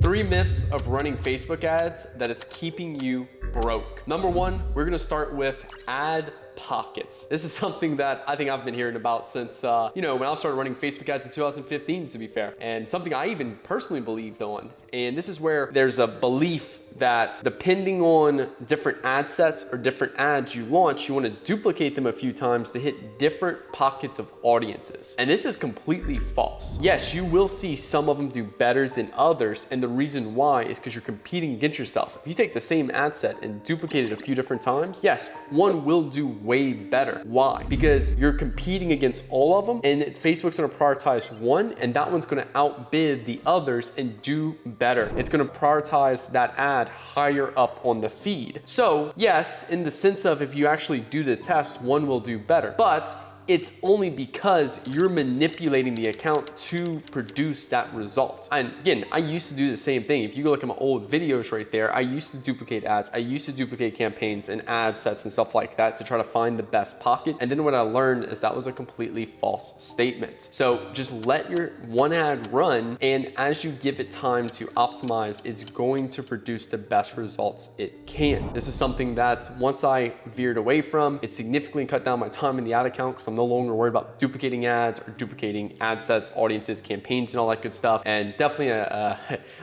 3 myths of running Facebook ads that is keeping you broke. Number 1, we're gonna start with ad pockets. This is something that I think I've been hearing about since, when I started running Facebook ads in 2015, to be fair, and something I even personally believed on. And this is where there's a belief that depending on different ad sets or different ads you launch, you want to duplicate them a few times to hit different pockets of audiences. And this is completely false. Yes, you will see some of them do better than others, and the reason why is because you're competing against yourself. If you take the same ad set and duplicate it a few different times, yes, one will do way better. Why? Because you're competing against all of them, and Facebook's gonna prioritize one, and that one's gonna outbid the others and do better. It's gonna prioritize that ad higher up on the feed. So yes, in the sense of if you actually do the test, one will do better, but it's only because you're manipulating the account to produce that result. And again, I used to do the same thing. If you go look at my old videos right there, I used to duplicate ads. I used to duplicate campaigns and ad sets and stuff like that to try to find the best pocket. And then what I learned is that was a completely false statement. So just let your one ad run, and as you give it time to optimize, it's going to produce the best results it can. This is something that once I veered away from, it significantly cut down my time in the ad account because I'm no longer worried about duplicating ads or duplicating ad sets, audiences, campaigns, and all that good stuff. And definitely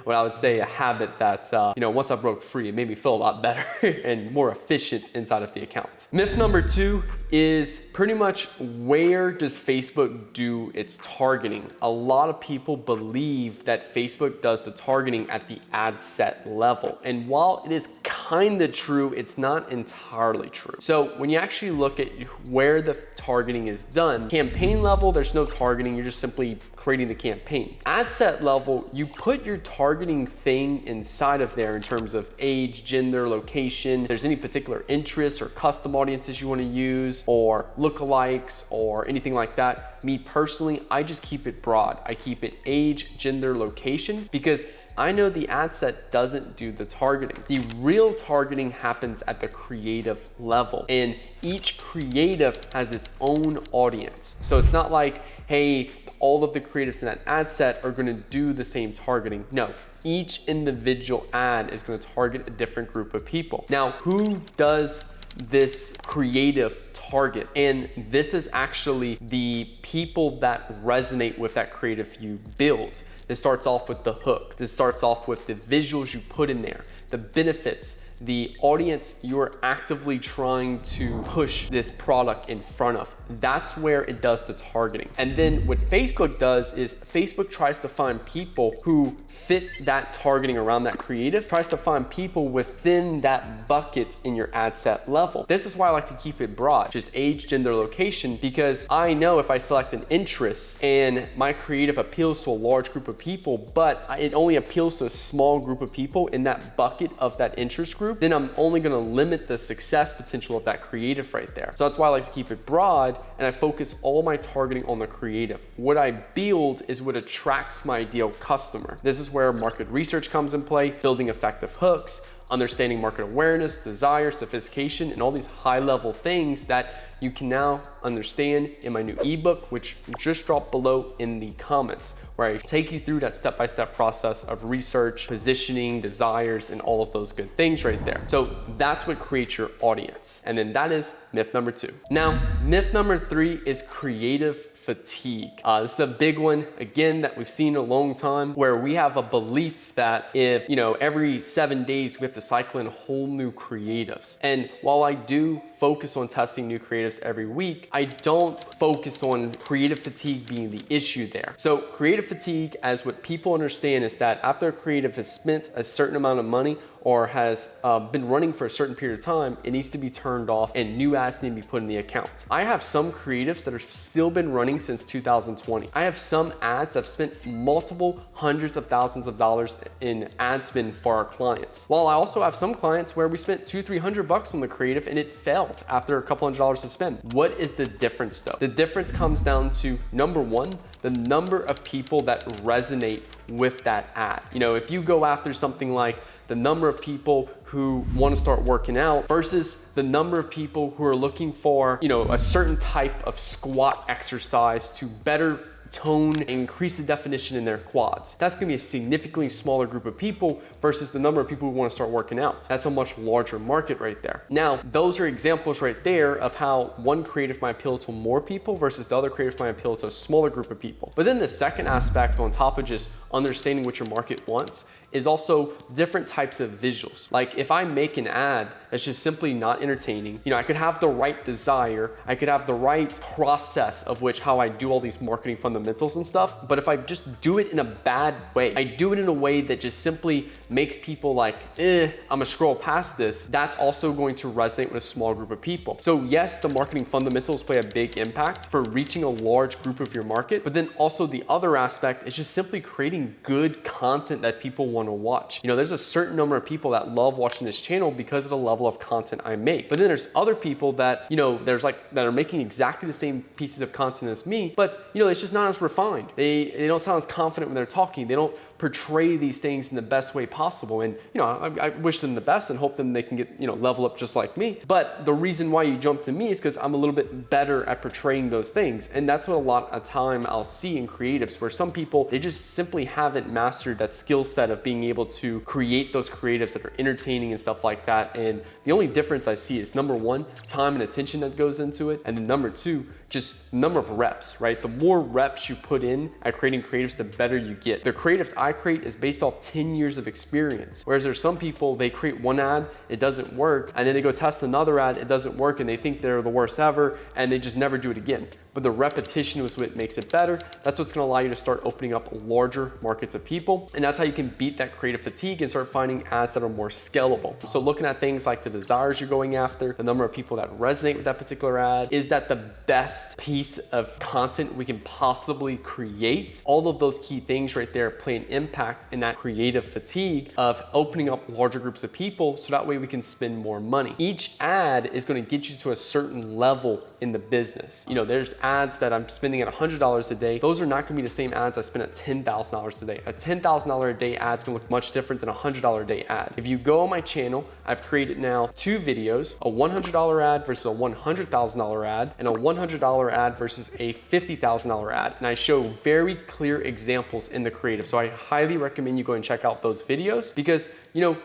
what I would say a habit that, once I broke free, it made me feel a lot better and more efficient inside of the account. Myth number 2 is pretty much where does Facebook do its targeting? A lot of people believe that Facebook does the targeting at the ad set level. And while it is kind of true, it's not entirely true. So when you actually look at where the targeting is done, campaign level, there's no targeting. You're just simply creating the campaign. Ad set level, you put your targeting thing inside of there in terms of age, gender, location. If there's any particular interests or custom audiences you want to use, or lookalikes or anything like that. Me personally, I just keep it broad. I keep it age, gender, location, because I know the ad set doesn't do the targeting. The real targeting happens at the creative level, and each creative has its own audience. So it's not like, hey, all of the creatives in that ad set are gonna do the same targeting. No, each individual ad is gonna target a different group of people. Now, who does this creative target? And this is actually the people that resonate with that creative you build. This starts off with the hook. This starts off with the visuals you put in there, the benefits, the audience you're actively trying to push this product in front of. That's where it does the targeting. And then what Facebook does is Facebook tries to find people who fit that targeting around that creative, tries to find people within that bucket in your ad set level. This is why I like to keep it broad, just age, gender, location, because I know if I select an interest and my creative appeals to a large group of people, but it only appeals to a small group of people in that bucket of that interest group, then I'm only gonna limit the success potential of that creative right there. So that's why I like to keep it broad, and I focus all my targeting on the creative. What I build is what attracts my ideal customer. This is where market research comes in play, building effective hooks, understanding market awareness, desire, sophistication, and all these high-level things that you can now understand in my new ebook, which just dropped below in the comments, where I take you through that step-by-step process of research, positioning, desires, and all of those good things right there. So that's what creates your audience. And then that is myth number 2. Now, myth number 3 is creative fatigue. This is a big one, again, that we've seen a long time, where we have a belief that if, every 7 days we have to cycle in whole new creatives. And while I do focus on testing new creatives every week, I don't focus on creative fatigue being the issue there. So creative fatigue, as what people understand, is that after a creative has spent a certain amount of money or has been running for a certain period of time, it needs to be turned off and new ads need to be put in the account. I have some creatives that have still been running since 2020. I have some ads that have spent multiple hundreds of thousands of dollars in ad spend for our clients. While I also have some clients where we spent $200-300 on the creative and it failed after a couple $100s to spend. What is the difference though? The difference comes down to, number 1, the number of people that resonate with that ad. If you go after something like the number of people who want to start working out versus the number of people who are looking for, a certain type of squat exercise to better tone, and increase the definition in their quads. That's gonna be a significantly smaller group of people versus the number of people who wanna start working out. That's a much larger market right there. Now, those are examples right there of how one creative might appeal to more people versus the other creative might appeal to a smaller group of people. But then the second aspect on top of just understanding what your market wants is also different types of visuals. Like if I make an ad that's just simply not entertaining, I could have the right desire, I could have the right process of which how I do all these marketing fundamentals and stuff, but if I just do it in a bad way, I do it in a way that just simply makes people like, I'm gonna scroll past this, that's also going to resonate with a small group of people. So yes, the marketing fundamentals play a big impact for reaching a large group of your market, but then also the other aspect is just simply creating good content that people want to watch. There's a certain number of people that love watching this channel because of the level of content I make. But then there's other people that, that are making exactly the same pieces of content as me, but it's just not as refined. They don't sound as confident when they're talking. They don't portray these things in the best way possible. And I wish them the best and hope them they can get level up just like me. But the reason why you jump to me is because I'm a little bit better at portraying those things. And that's what a lot of time I'll see in creatives, where some people, they just simply haven't mastered that skill set of being able to create those creatives that are entertaining and stuff like that. And the only difference I see is number one, time and attention that goes into it. And then number two, just number of reps, right? The more reps you put in at creating creatives, the better you get. The creatives I create is based off 10 years of experience. Whereas there's some people, they create one ad, it doesn't work, and then they go test another ad, it doesn't work, and they think they're the worst ever, and they just never do it again. But the repetition is what makes it better. That's what's gonna allow you to start opening up larger markets of people. And that's how you can beat that creative fatigue and start finding ads that are more scalable. So looking at things like the desires you're going after, the number of people that resonate with that particular ad, is that the best piece of content we can possibly create? All of those key things right there play an impact in that creative fatigue of opening up larger groups of people, so that way we can spend more money. Each ad is gonna get you to a certain level in the business. There's ads that I'm spending at $100 a day. Those are not gonna be the same ads I spend at $10,000 a day. A $10,000 a day ad is gonna look much different than a $100 a day ad. If you go on my channel, I've created now 2 videos, a $100 ad versus a $100,000 ad, and a $100 ad versus a $50,000 ad. And I show very clear examples in the creative. So I highly recommend you go and check out those videos, because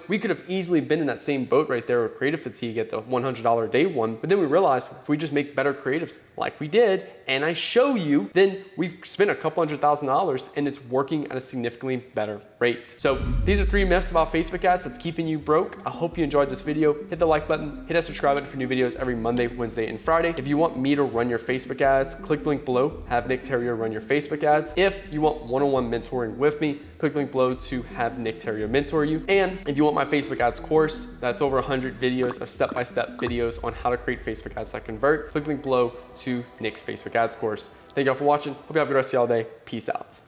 we could have easily been in that same boat right there with creative fatigue at the $100 a day one, but then we realized if we just make better creatives like we did, and I show you, then we've spent a couple $100,000 and it's working at a significantly better rate. So these are 3 myths about Facebook ads that's keeping you broke. I hope you enjoyed this video. Hit the like button, hit that subscribe button for new videos every Monday, Wednesday, and Friday. If you want me to run your Facebook ads, click the link below, have Nick Theriot run your Facebook ads. If you want one-on-one mentoring with me, click the link below to have Nick Theriot mentor you. And if you want my Facebook ads course, that's over 100 videos of step-by-step videos on how to create Facebook ads that convert. Click the link below to Nick's Facebook ads course. Thank y'all for watching. Hope you have a good rest of y'all day. Peace out.